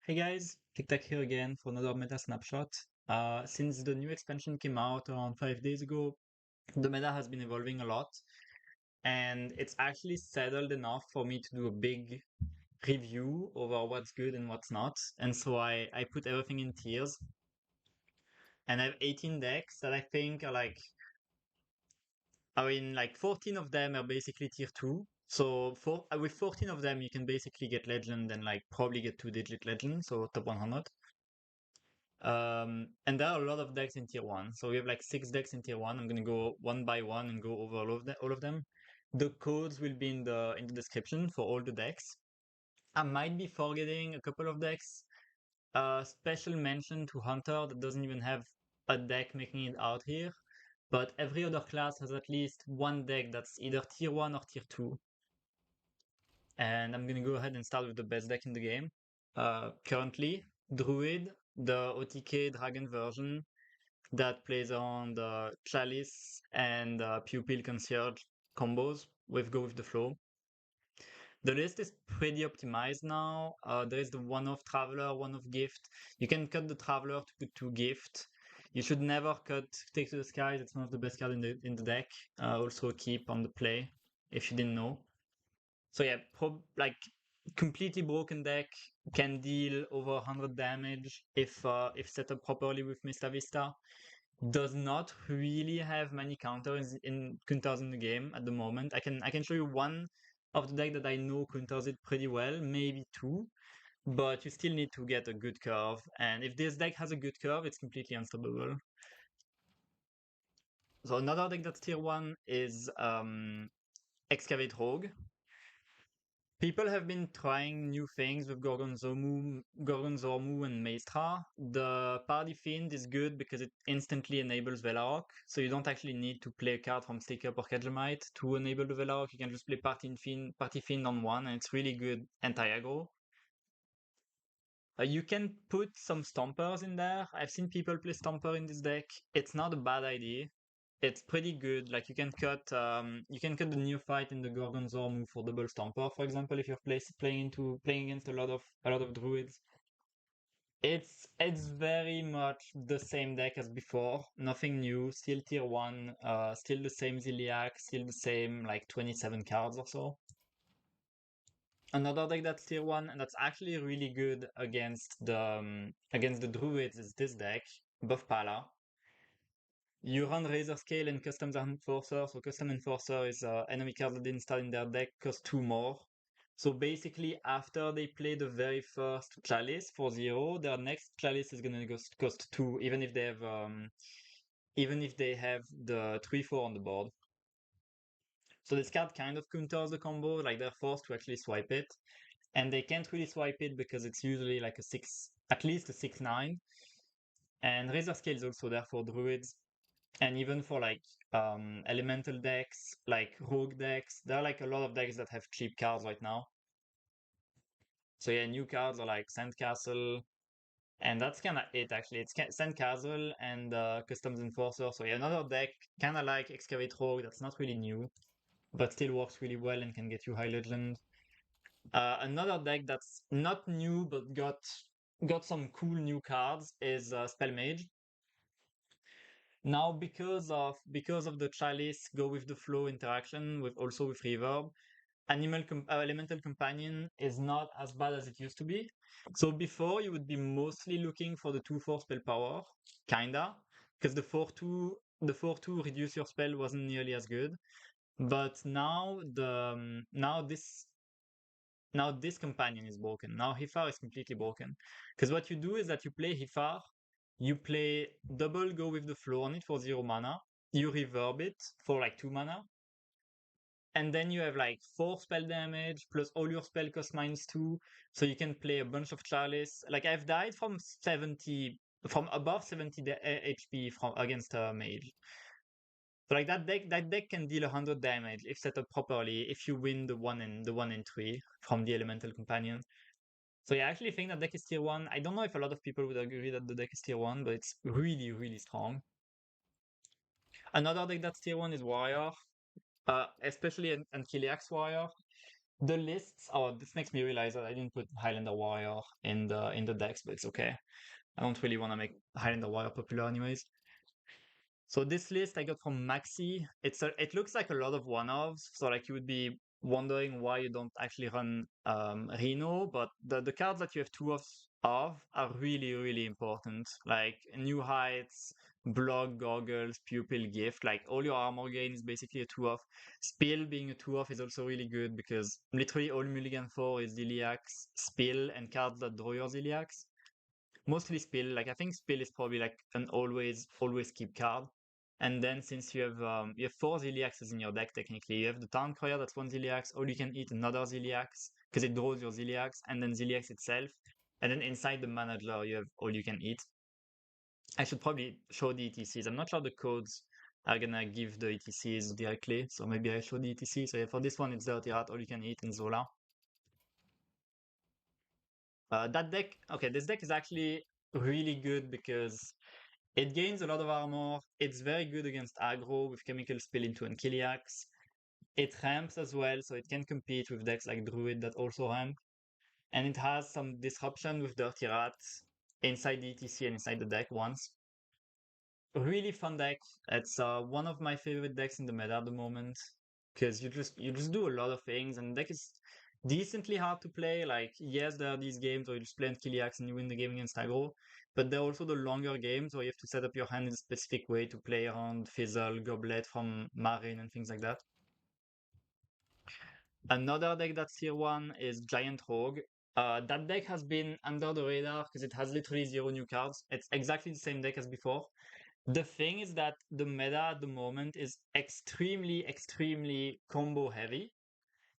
Hey guys, TikTok here again for another meta snapshot. Since the new expansion came out around 5 days ago, the meta has been evolving a lot, and it's actually settled enough for me to do a big review over what's good and what's not. And so I put everything in tiers, and I have 18 decks that I think are like 14 of them are basically tier 2. So with 14 of them, you can basically get legend and like probably get 2-digit legend, so top 100. And there are a lot of decks in tier 1. So we have like 6 decks in tier 1. I'm gonna go one by one and go over all of them. The codes will be in the description for all the decks. I might be forgetting a couple of decks. Special mention to Hunter that doesn't even have a deck making it out here. But every other class has at least one deck that's either tier 1 or tier 2. And I'm gonna go ahead and start with the best deck in the game. Currently, Druid, the OTK Dragon version, that plays on the Chalice and Pupil Concierge combos with Go With The Flow. The list is pretty optimized now. There is the one-off Traveler, one-off Gift. You can cut the Traveler to put 2 Gift. You should never cut Take to the Skies. It's one of the best cards in the deck. Also keep on the play if you didn't know. So yeah, like completely broken deck, can deal over 100 damage if set up properly with Mista Vista. Does not really have many counters in the game at the moment. I can show you one of the deck that I know counters it pretty well, maybe two, but you still need to get a good curve. And if this deck has a good curve, it's completely unstoppable. So another deck that's tier 1 is Excavate Rogue. People have been trying new things with Gorgonzomu and Maestra. The Party Fiend is good because it instantly enables Velarok, so you don't actually need to play a card from Stick Up or Kedgemite to enable the Velarok. You can just play Party Fiend on one, and it's really good anti-aggro. You can put some Stompers in there. I've seen people play Stomper in this deck. It's not a bad idea. It's pretty good. Like you can cut the Neophyte in the Gorgonzor move for double Stomper, for example, if you're playing against a lot of Druids. It's very much the same deck as before. Nothing new. Still tier 1. Still the same Ziliac. Still the same like 27 cards or so. Another deck that's tier 1 and that's actually really good against the Druids is this deck, Buff Pala. You run Razor Scale and Custom Enforcer. So Custom Enforcer is enemy cards that didn't start in their deck cost 2 more. So basically, after they play the very first Chalice for 0, their next Chalice is gonna cost 2, even if they have the 3/4 on the board. So this card kind of counters the combo, like they're forced to actually swipe it. And they can't really swipe it because it's usually like at least a 6/9. And Razor Scale is also there for Druids. And even for like elemental decks, like rogue decks, there are like a lot of decks that have cheap cards right now. So yeah, new cards are like Sandcastle, and that's kind of it actually. It's Sandcastle and Customs Enforcer. So yeah, another deck kind of like Excavate Rogue that's not really new, but still works really well and can get you high legend. Another deck that's not new but got some cool new cards is Spell Mage. Now, because of the Chalice Go With The Flow interaction with Reverb, Elemental Companion is not as bad as it used to be. So before you would be mostly looking for the 2/4 spell power, kinda, because the 4/2 reduce your spell wasn't nearly as good. But now this companion is broken. Now Hifar is completely broken. Because what you do is that you play Hifar, you play double Go With The Flow on it for 0 mana, you reverb it for like 2 mana, and then you have like 4 spell damage plus all your spell cost -2, so you can play a bunch of Chalice. Like I've died from above 70 HP from against a Mage. So like that deck can deal 100 damage if set up properly, if you win the 1 and 3 from the Elemental Companion. So yeah, I actually think that deck is tier 1. I don't know if a lot of people would agree that the deck is tier 1, but it's really, really strong. Another deck that's tier 1 is Warrior, especially an Unkilliax Warrior. The lists. Oh, this makes me realize that I didn't put Highlander Warrior in the decks, but it's okay. I don't really want to make Highlander Warrior popular anyways. So this list I got from Maxi. It looks like a lot of one-offs. So like you would be wondering why you don't actually run Reno, but the cards that you have two of are really, really important. Like New Heights, Block, Goggles, Pupil, Gift. Like all your armor gain is basically a two of. Spill being a two of is also really good because literally all Mulligan 4 is Ziliax, Spill, and cards that draw your Ziliax. Mostly Spill. Like I think Spill is probably like an always keep card. And then since you have four Ziliaxes in your deck technically, you have the Town Crier that's one Ziliax, or you can eat another Ziliax because it draws your Ziliax, and then Ziliax itself. And then inside the manager you have all you can eat. I should probably show the ETCs. I'm not sure the codes are gonna give the ETCs directly, so maybe I show the ETC. So yeah, for this one it's Dirty Rat, all you can eat, and Zola. That deck, okay, this deck is actually really good because it gains a lot of armor. It's very good against aggro with Chemical Spill into Unkilliax. It ramps as well, so it can compete with decks like Druid that also ramp. And it has some disruption with Dirty Rat inside the ETC and inside the deck once. Really fun deck. It's one of my favorite decks in the meta at the moment because you just do a lot of things, and the deck is decently hard to play. Like yes, there are these games where you just play Unkilliax and you win the game against aggro, but there are also the longer games where you have to set up your hand in a specific way to play around Fizzle, Goblet from Marine, and things like that. Another deck that's tier 1 is Giant Rogue. That deck has been under the radar because it has literally 0 new cards. It's exactly the same deck as before. The thing is that the meta at the moment is extremely, extremely combo heavy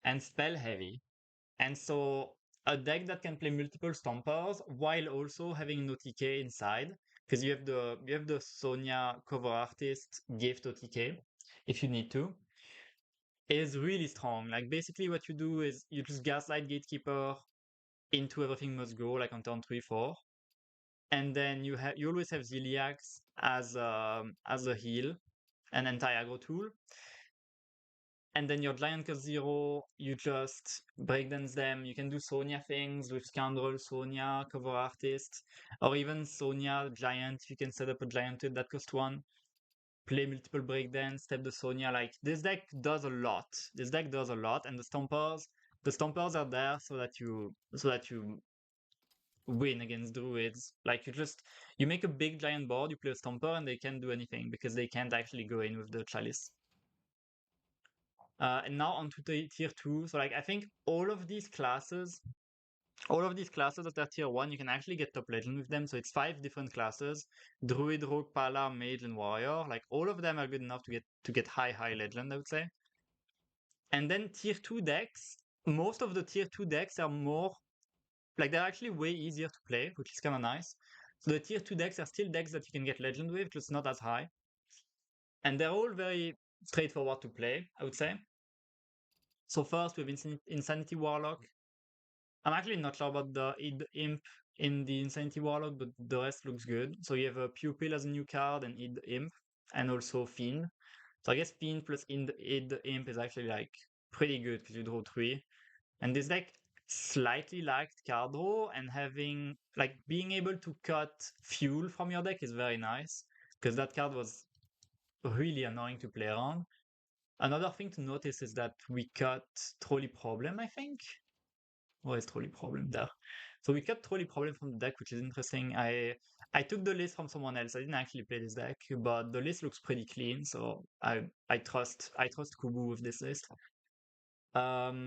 and spell heavy. And so a deck that can play multiple stompers while also having an OTK inside, because you have the Sonya cover artist gift OTK if you need to, is really strong. Like basically what you do is you just Gaslight Gatekeeper into Everything Must Go like on turn 3, 4. And then you always have Ziliax as a heal, an anti-aggro tool. And then your Giant cost 0, you just breakdance them. You can do Sonya things with Scoundrel, Sonya, Cover Artist, or even Sonya Giant. You can set up a Giant that costs 1. Play multiple breakdance, step the Sonya. Like this deck does a lot. This deck does a lot, and the stompers are there so that you win against druids. Like you make a big giant board, you play a stomper, and they can't do anything because they can't actually go in with the chalice. And now on to the tier 2. So like I think all of these classes that are tier 1, you can actually get top legend with them. So it's 5 different classes: Druid, Rogue, Pala, Mage, and Warrior. Like all of them are good enough to get high legend, I would say. And then tier 2 decks, most of the tier 2 decks are more like they're actually way easier to play, which is kind of nice. So the tier 2 decks are still decks that you can get legend with, just not as high. And they're all very straightforward to play, I would say. So first we have Insanity Warlock. I'm actually not sure about the Imp in the Insanity Warlock, but the rest looks good. So you have a Pupil as a new card and Imp, and also Fiend. So I guess Fiend plus Imp is actually like pretty good because you draw 3. And this deck slightly liked card draw, and having like being able to cut fuel from your deck is very nice because that card was really annoying to play around. Another thing to notice is that we cut Trolley Problem, I think. Where is Trolley Problem there? So we cut Trolley Problem from the deck, which is interesting. I took the list from someone else. I didn't actually play this deck, but the list looks pretty clean, so I trust Kubu with this list. Yeah,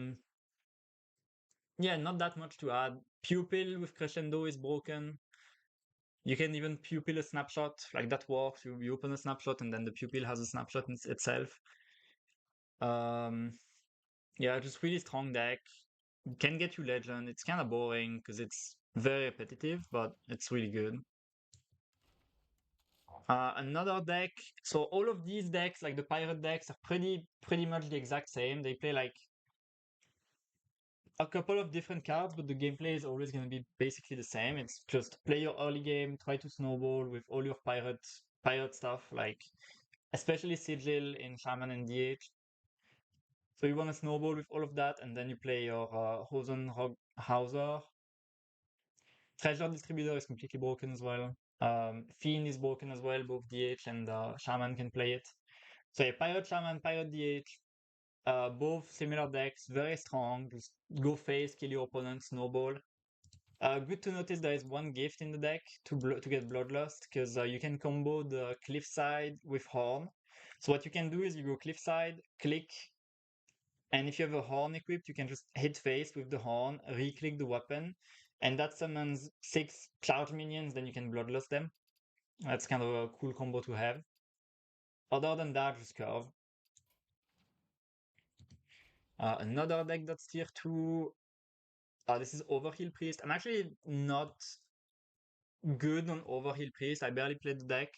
not that much to add. Pupil with Crescendo is broken. You can even Pupil a snapshot, like that works. You open a snapshot and then the Pupil has a snapshot itself. Yeah, just really strong deck. Can get you legend. It's kind of boring because it's very repetitive, but it's really good. Another deck. So all of these decks, like the pirate decks, are pretty much the exact same. They play like a couple of different cards, but the gameplay is always going to be basically the same. It's just play your early game, try to snowball with all your pirate stuff, like especially Sigil in Shaman and DH. So you want to snowball with all of that, and then you play your Hauser. Treasure Distributor is completely broken as well. Fiend is broken as well, both DH and Shaman can play it. So yeah, Pirate Shaman, Pirate DH, both similar decks, very strong. Just go face, kill your opponent, snowball. Good to notice there is one gift in the deck to get Bloodlust, because you can combo the Cliffside with Horn. So what you can do is you go Cliffside, click, and if you have a Horn equipped, you can just hit face with the Horn, re-click the weapon, and that summons 6 charge minions, then you can Bloodlust them. That's kind of a cool combo to have. Other than that, just Curve. Another deck that's tier 2. This is Overheal Priest. I'm actually not good on Overheal Priest. I barely played the deck,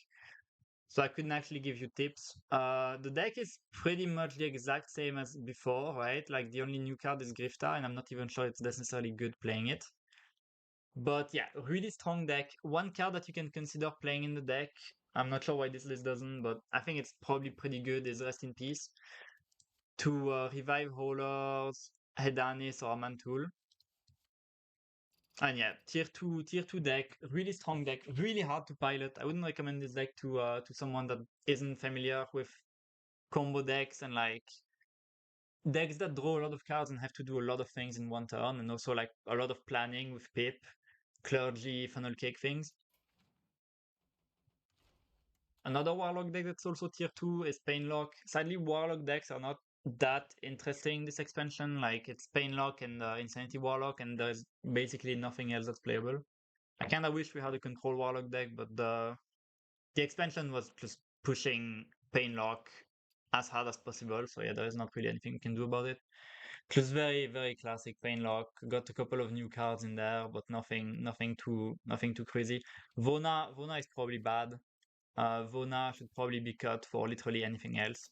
so I couldn't actually give you tips. The deck is pretty much the exact same as before, right? Like the only new card is Grifta, and I'm not even sure it's necessarily good playing it. But yeah, really strong deck. One card that you can consider playing in the deck, I'm not sure why this list doesn't, but I think it's probably pretty good, is Rest in Peace. To revive Haulers, Hedanis, or Mantul. And yeah, tier two deck, really strong deck, really hard to pilot. I wouldn't recommend this deck to someone that isn't familiar with combo decks and like decks that draw a lot of cards and have to do a lot of things in one turn, and also like a lot of planning with Pip, Clergy, Funnel Cake things. Another Warlock deck that's also tier 2 is Painlock. Sadly, Warlock decks are not that interesting this expansion. Like, it's Painlock and Insanity Warlock, and there's basically nothing else that's playable. I kind of wish we had a Control Warlock deck, but the expansion was just pushing Painlock as hard as possible. So yeah, there is not really anything you can do about it. Just very, very classic Painlock. Got a couple of new cards in there, but nothing too crazy. Vona is probably bad. Vona should probably be cut for literally anything else.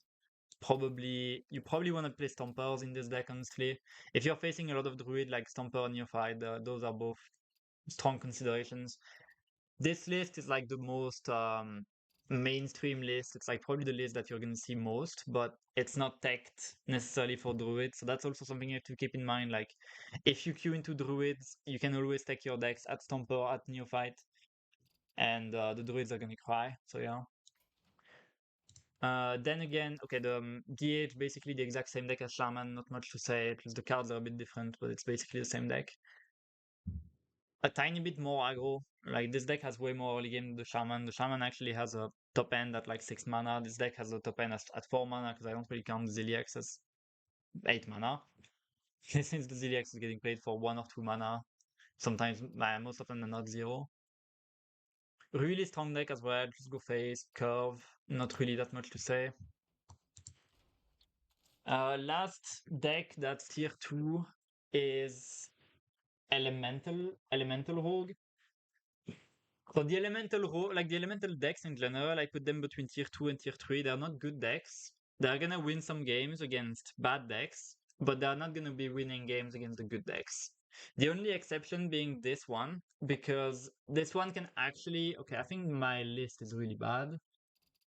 You probably want to play Stompers in this deck, honestly. If you're facing a lot of Druid like Stomper and Neophyte, those are both strong considerations. This list is like the most mainstream list. It's like probably the list that you're going to see most, but it's not teched necessarily for Druid. So that's also something you have to keep in mind. Like, if you queue into Druids, you can always take your decks at Stomper, at Neophyte, and the Druids are going to cry. So yeah. Then again, okay, the DH basically the exact same deck as Shaman, not much to say, just the cards are a bit different, but it's basically the same deck. A tiny bit more aggro. Like, this deck has way more early game than the Shaman. The Shaman actually has a top end at like 6 mana. This deck has a top end at 4 mana, because I don't really count the Ziliax as 8 mana. Since the Ziliax is getting played for 1 or 2 mana, sometimes, most often than not, 0. Really strong deck as well, just go face, curve, not really that much to say. Last deck that's tier 2 is Elemental Rogue. So the elemental decks in general, I put them between tier 2 and tier 3. They're not good decks. They're gonna win some games against bad decks, but they're not gonna be winning games against the good decks. The only exception being this one, because this one can actually, okay, I think my list is really bad.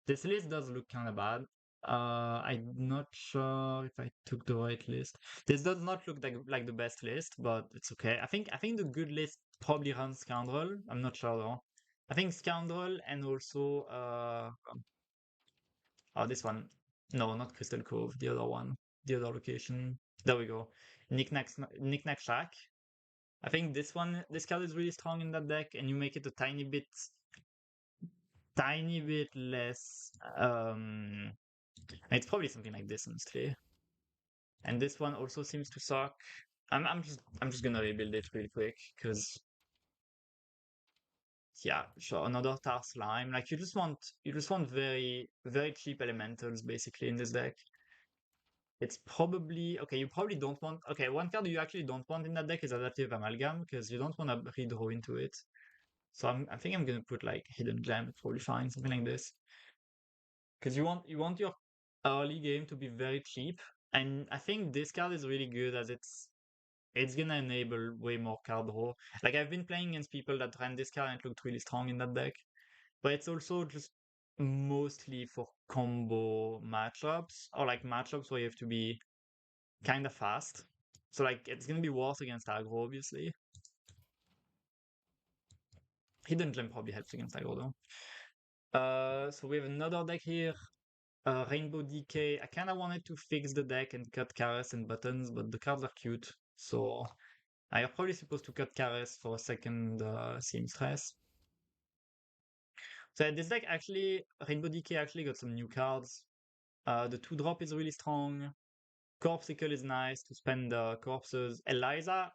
This list does look kind of bad. I'm not sure if I took the right list. This does not look like the best list, but it's okay. I think the good list probably runs Scoundrel. I'm not sure though. I think Scoundrel and also oh, this one. No, not Crystal Cove. The other one. The other location. There we go. Knick-Knack Shack. I think this card is really strong in that deck, and you make it a tiny bit less. It's probably something like this, honestly. And this one also seems to suck. I'm just gonna rebuild it really quick, because yeah, sure, another Tar Slime. Like, you just want very, very cheap elementals basically in this deck. It's probably okay, you probably don't want, okay, one card you actually don't want in that deck is Adaptive Amalgam, because you don't want to redraw into it. So I think I'm gonna put like Hidden Gem, it's probably fine, something like this. Because you want your early game to be very cheap. And I think this card is really good, as it's gonna enable way more card draw. Like, I've been playing against people that ran this card and it looked really strong in that deck. But it's also just mostly for combo matchups, or like matchups where you have to be kind of fast. So like it's gonna be worse against aggro, obviously. Hidden Gem probably helps against aggro though. So we have another deck here. Rainbow Decay. I kind of wanted to fix the deck and cut Caress and Buttons, but the cards are cute. So I'm probably supposed to cut Caress for a second Seamstress. So yeah, this deck actually, Rainbow Decay actually got some new cards. The 2-drop is really strong. Corpsicle is nice to spend corpses. Eliza,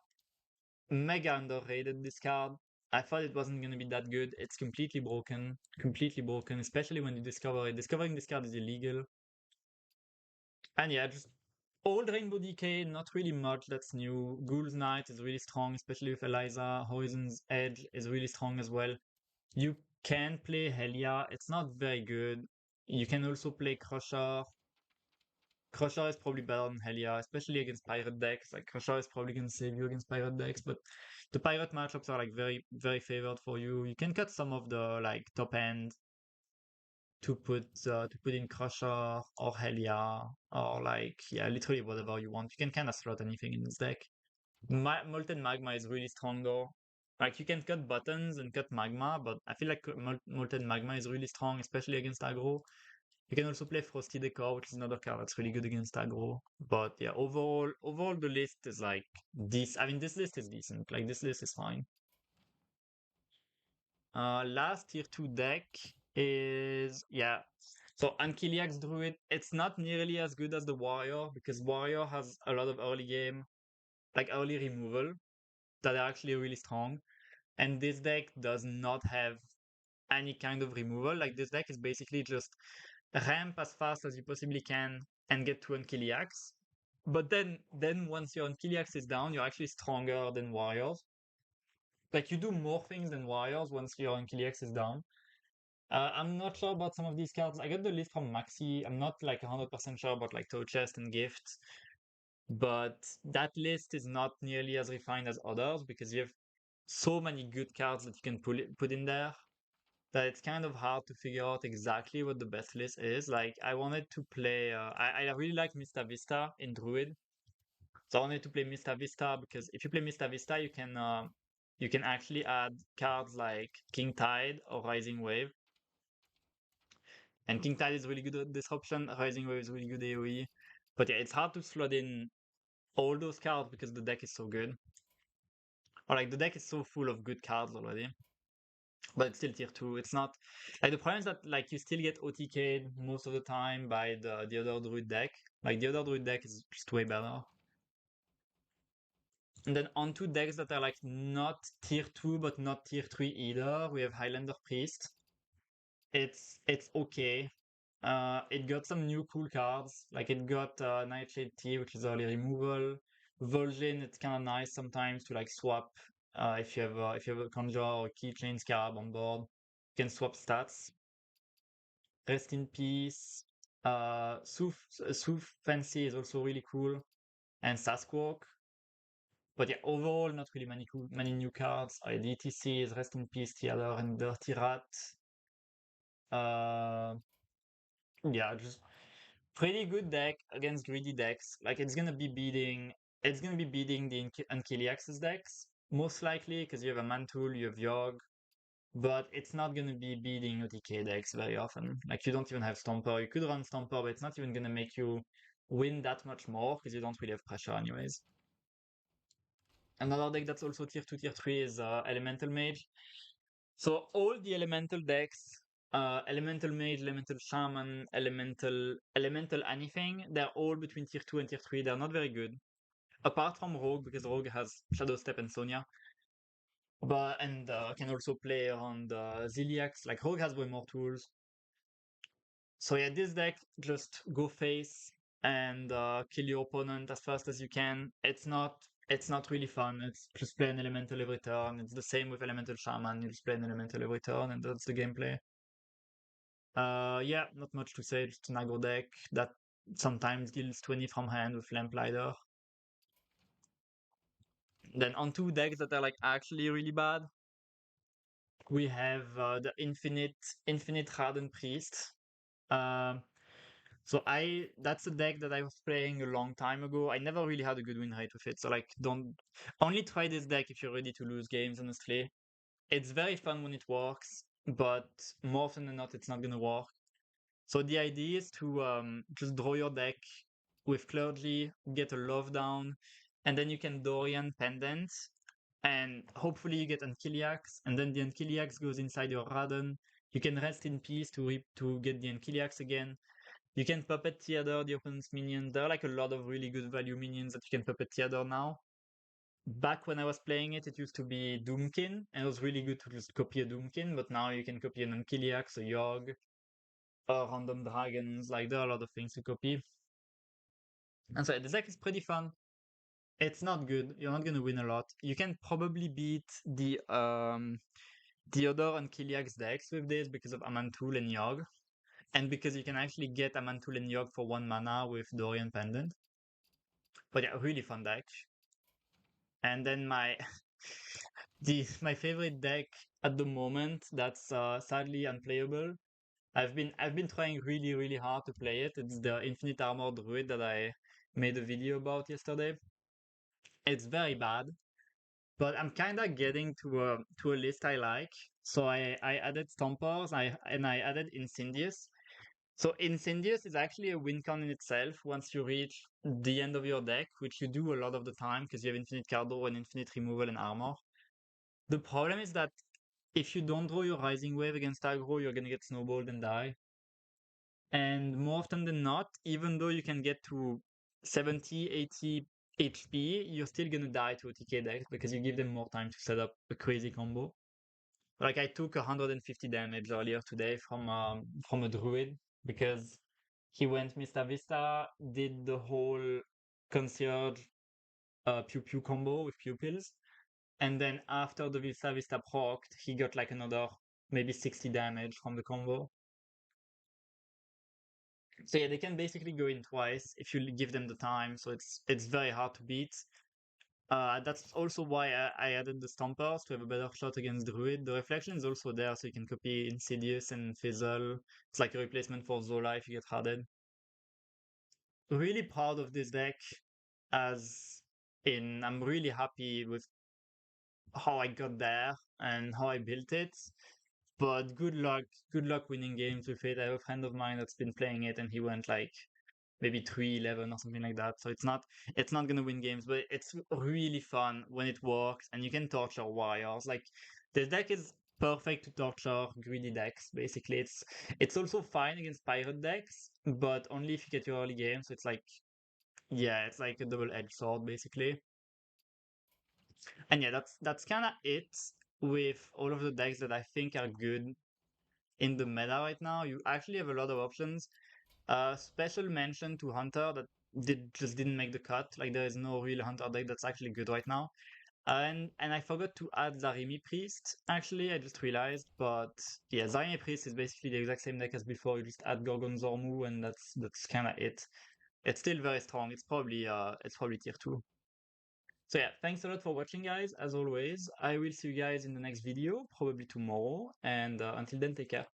mega underrated this card. I thought it wasn't going to be that good. It's completely broken, especially when you discover it. Discovering this card is illegal. And yeah, just old Rainbow Decay, not really much that's new. Ghoul's Knight is really strong, especially with Eliza. Horizon's Edge is really strong as well. You can play Helia, it's not very good. You can also play Crusher. Crusher is probably better than Helia, especially against pirate decks. Like Crusher is probably gonna save you against pirate decks, but the pirate matchups are like very, very favored for you. You can cut some of the like top end to put in Crusher or Helia or like yeah, literally whatever you want. You can kind of slot anything in this deck. Molten Magma is really strong though. Like you can cut buttons and cut magma, but I feel like Molten Magma is really strong, especially against aggro. You can also play Frosty Decor, which is another card that's really good against aggro. But yeah, overall the list is like this. I mean, this list is decent. Like this list is fine. Last tier 2 deck is yeah. So Unkilliax Druid, it's not nearly as good as the Warrior because Warrior has a lot of early game, like early removal that are actually really strong. And this deck does not have any kind of removal. Like this deck is basically just ramp as fast as you possibly can and get to Unkilliax. But then once your Unkilliax is down, you're actually stronger than Warriors. Like you do more things than Warriors once your Unkilliax is down. I'm not sure about some of these cards. I got the list from Maxi. I'm not like 100% sure about like Toe Chest and Gifts. But that list is not nearly as refined as others because you have so many good cards that you can put in there that it's kind of hard to figure out exactly what the best list is. Like I wanted to play I really like Mista Vista in Druid. So I wanted to play Mista Vista because if you play Mista Vista you can actually add cards like King Tide or Rising Wave. And King Tide is really good at disruption, Rising Wave is really good AoE. But yeah, it's hard to slot in all those cards because the deck is so good. Or like the deck is so full of good cards already. But it's still tier 2. It's not like the problem is that like you still get OTK'd most of the time by the other Druid deck. Like the other Druid deck is just way better. And then onto decks that are like not tier 2 but not tier 3 either, we have Highlander Priest. It's okay. It got some new cool cards. Like it got Nightshade Tea, which is early removal. Vol'jin, it's kind of nice sometimes to like swap if you have a Conjure or a Keychain Scarab on board. You can swap stats. Rest in Peace. Sooth Fancy is also really cool. And Sasquatch. But yeah, overall, not really many new cards. DTC is Rest in Peace, Theater, and Dirty Rat. Uh, yeah, just pretty good deck against greedy decks. Like it's gonna be beating the Unkilliax's decks most likely because you have a Mantle, you have Yogg, but it's not gonna be beating OTK decks very often. Like you don't even have Stomper. You could run Stomper, but it's not even gonna make you win that much more because you don't really have pressure anyways. Another deck that's also tier 2, tier 3 is Elemental Mage. So all the Elemental decks, Elemental Mage, Elemental Shaman, Elemental anything, they're all between tier 2 and tier 3. They're not very good. Apart from Rogue, because Rogue has Shadow Step and Sonya. But and can also play on the Ziliax. Like Rogue has way more tools. So yeah, this deck just go face and kill your opponent as fast as you can. It's not really fun. It's just play an elemental every turn. It's the same with elemental shaman. You just play an elemental every turn, and that's the gameplay. Yeah, not much to say. Just an aggro deck that sometimes deals 20 from hand with Lamplighter. Then on two decks that are like actually really bad, we have the Infinite Hardened Priest. Um, So that's a deck that I was playing a long time ago. I never really had a good win rate with it. So like don't only try this deck if you're ready to lose games, honestly. It's very fun when it works, but more often than not it's not gonna work. So the idea is to just draw your deck with clergy, get a love down, and then you can Dorian Pendant, and hopefully you get Unkilliax, and then the Unkilliax goes inside your Radon. You can rest in peace to get the Unkilliax again. You can Puppet Theater the opponent's minions. There are like a lot of really good value minions that you can Puppet Theater now. Back when I was playing it, it used to be Doomkin, and it was really good to just copy a Doomkin, but now you can copy an Unkilliax, a Yogg, random dragons. Like there are a lot of things to copy. And so the deck is pretty fun. It's not good. You're not gonna win a lot. You can probably beat the other Unkilliax decks with this because of Amantul and Yogg. And because you can actually get Amantul and Yogg for 1 mana with Dorian Pendant. But yeah, really fun deck. And then my my favorite deck at the moment that's sadly unplayable. I've been trying really hard to play it. It's the Infinite Armor Druid that I made a video about yesterday. It's very bad, but I'm kind of getting to a list I like. So I added Stompers, I added Incendious. So Incendious is actually a win con in itself once you reach the end of your deck, which you do a lot of the time because you have infinite card draw and infinite removal and armor. The problem is that if you don't draw your Rising Wave against aggro, you're gonna get snowballed and die. And more often than not, even though you can get to 70, 80 HP, you're still gonna die to a TK deck because you give them more time to set up a crazy combo. Like I took 150 damage earlier today from a Druid because he went Mista Vista, did the whole concierge pew pew combo with pupils, and then after the Vista Vista procced, he got like another maybe 60 damage from the combo. So yeah, they can basically go in twice if you give them the time. So it's very hard to beat. That's also why I added the Stompers to have a better shot against Druid. The Reflection is also there, so you can copy Insidious and Fizzle. It's like a replacement for Zola if you get hardened. Really proud of this deck, as in I'm really happy with how I got there and how I built it. But good luck winning games with it. I have a friend of mine that's been playing it and he went like maybe 3-11 or something like that. So it's not gonna win games, but it's really fun when it works and you can torture warriors. Like this deck is perfect to torture greedy decks, basically. It's also fine against pirate decks, but only if you get your early game. So it's like yeah, it's like a double-edged sword basically. And yeah, that's kinda it with all of the decks that I think are good in the meta right now. You actually have a lot of options. Special mention to Hunter that just didn't make the cut. Like there is no real Hunter deck that's actually good right now. And I forgot to add Zarimi Priest. Actually, I just realized. But yeah, Zarimi Priest is basically the exact same deck as before. You just add Gorgon Zormu, and that's kind of it. It's still very strong. It's probably tier 2. So yeah, thanks a lot for watching, guys. As always, I will see you guys in the next video, probably tomorrow. And until then, take care.